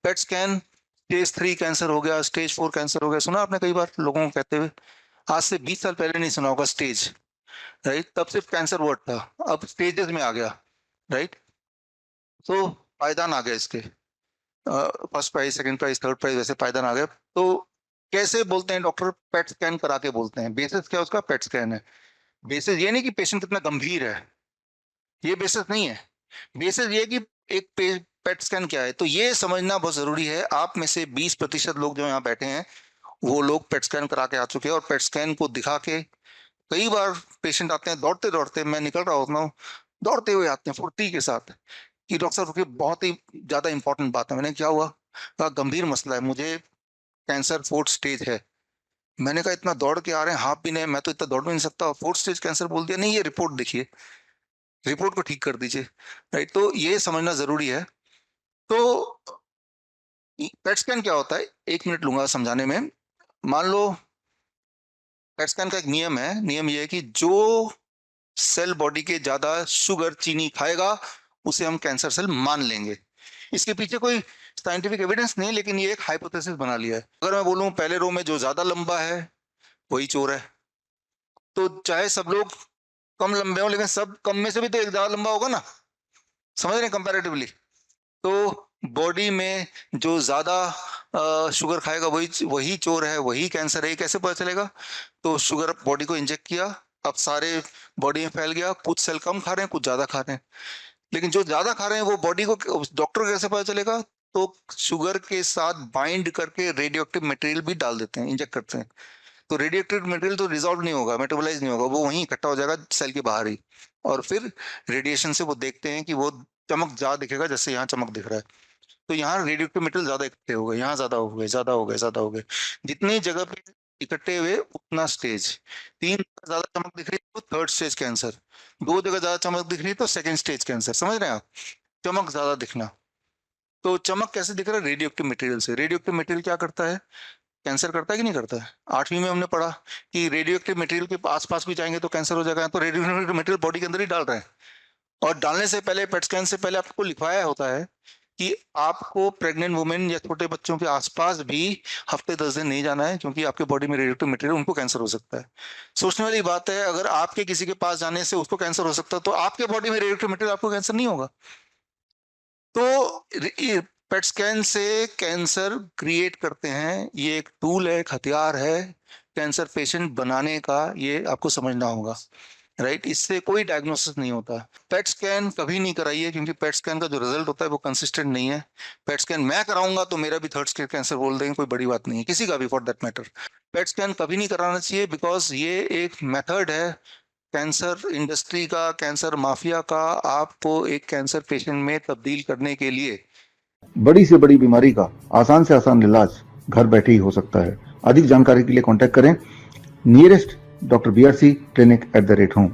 PET scan, stage 3 cancer हो गया, stage 4 cancer हो गया, सुना आपने कई बार लोगों को कहते हुए। आज से 20 साल पहले नहीं सुना होगा स्टेज, राइट? तब सिर्फ कैंसर वर्ड था, अब स्टेजेस में आ गया, राइट? तो पायदान आ गया इसके, first prize, second prize, third prize, वैसे पायदान आ गया। तो कैसे बोलते हैं डॉक्टर? पेट स्कैन करा के बोलते हैं। बेसिस क्या उसका? पेट स्कैन है। बेसिस ये नहीं कि पेशेंट कितना गंभीर है, ये बेसिस नहीं है। बेसिस ये कि एक पेट स्कैन क्या है। तो ये समझना बहुत जरूरी है। आप में से 20% लोग जो यहाँ बैठे हैं वो लोग पेट स्कैन करा के आ चुके हैं, और पेट स्कैन को दिखा के कई बार पेशेंट आते हैं दौड़ते दौड़ते, मैं निकल रहा होता हूँ, दौड़ते हुए आते हैं फुर्ती के साथ कि डॉक्टर साहब रुकिए, बहुत ही ज्यादा इंपॉर्टेंट बात है। मैंने क्या हुआ? कहा गंभीर मसला है, मुझे कैंसर 4th स्टेज है। मैंने कहा इतना दौड़ के आ रहे हैं, हाफ भी नहीं, मैं तो इतना दौड़ भी नहीं सकता, 4th स्टेज कैंसर बोल दिया। नहीं, ये रिपोर्ट देखिए, रिपोर्ट को ठीक कर दीजिए, राइट? तो ये समझना जरूरी है। तो पेट स्कैन क्या होता है, 1 मिनट लूंगा समझाने में। मान लो पेट स्कैन का एक नियम है। नियम ये है कि जो सेल बॉडी के ज्यादा शुगर, चीनी खाएगा उसे हम कैंसर सेल मान लेंगे। इसके पीछे कोई साइंटिफिक एविडेंस नहीं, लेकिन ये एक हाइपोथेसिस बना लिया है। अगर मैं बोलूं पहले रो में जो ज्यादा लंबा है वही चोर है, तो चाहे सब लोग कम लंबे हो, लेकिन सब कम में से भी तो एक ज्यादा लंबा होगा ना। समझ रहे हैं? कंपैरेटिवली तो बॉडी में जो ज्यादा शुगर खाएगा वही वही चोर है, वही कैंसर है। ये कैसे पता चलेगा? तो शुगर बॉडी को इंजेक्ट किया, अब सारे बॉडी में फैल गया, कुछ सेल कम खा रहे हैं, कुछ ज्यादा खा रहे हैं। लेकिन जो ज्यादा खा रहे हैं वो बॉडी को, डॉक्टर को कैसे पता चलेगा? तो शुगर के साथ बाइंड करके रेडियो एक्टिव मटेरियल भी डाल देते हैं, इंजेक्ट करते हैं। तो रेडियो एक्टिव मटेरियल तो रिजॉल्व नहीं होगा, मेटाबोलाइज नहीं होगा, वो वहीं इकट्ठा हो जाएगा सेल के बाहर ही। और फिर रेडिएशन से वो देखते हैं कि वो चमक ज्यादा दिखेगा, जैसे यहाँ चमक दिख रहा है। तो यहाँ रेडियो एक्टिव मटेरियल ज्यादा इकट्ठे हो गए, यहाँ ज्यादा हो गए, ज्यादा हो गए, ज्यादा हो गए। जितनी जगह पे इकट्ठे हुए उतना स्टेज। 3 ज्यादा चमक दिख रही है तो 3rd स्टेज कैंसर, 2 जगह ज्यादा चमक दिख रही है तो 2nd स्टेज कैंसर। समझ रहे हैं आप? चमक ज्यादा दिखना। तो चमक कैसे दिख रहा है? रेडियो एक्टिव मटेरियल से। रेडियो एक्टिव मटेरियल क्या करता है? कैंसर करता है कि नहीं करता है? 8वीं में हमने पढ़ा कि रेडियो एक्टिव मटेरियल के आसपास भी जाएंगे तो कैंसर हो जाएगा। तो रेडियो एक्टिव मटेरियल बॉडी के अंदर ही डाल रहे हैं, और डालने से पहले, पेट स्कैन से पहले आपको लिखवाया होता है कि आपको प्रेग्नेंट वुमेन या छोटे बच्चों के आसपास भी हफ्ते 10 दिन नहीं जाना है, क्योंकि आपके बॉडी में रेडियोएक्टिव मटेरियल, उनको कैंसर हो सकता है। सोचने वाली बात है, अगर आपके किसी के पास जाने से उसको कैंसर हो सकता है, तो आपके बॉडी में रेडियोएक्टिव मटेरियल, आपको कैंसर नहीं होगा। तो पेट स्कैन से कैंसर क्रिएट करते हैं, ये एक टूल है, एक हथियार है कैंसर पेशेंट बनाने का, ये आपको समझना होगा, राइट? इससे कोई डायग्नोसिस नहीं होता। पेट स्कैन कभी नहीं कराइए, क्योंकि पेट स्कैन का जो रिजल्ट होता है वो कंसिस्टेंट नहीं है। पेट स्कैन मैं कराऊंगा तो मेरा भी 3rd स्टेज कैंसर बोल देंगे, कोई बड़ी बात नहीं है, किसी का भी for that matter. PET scan कभी नहीं कराना चाहिए, बिकॉज ये एक मेथड है कैंसर इंडस्ट्री का, कैंसर माफिया का, आपको एक कैंसर पेशेंट में तब्दील करने के लिए। बड़ी से बड़ी बीमारी का आसान से आसान इलाज घर बैठे ही हो सकता है। अधिक जानकारी के लिए कांटेक्ट करें nearest doctor BRC clinic @home।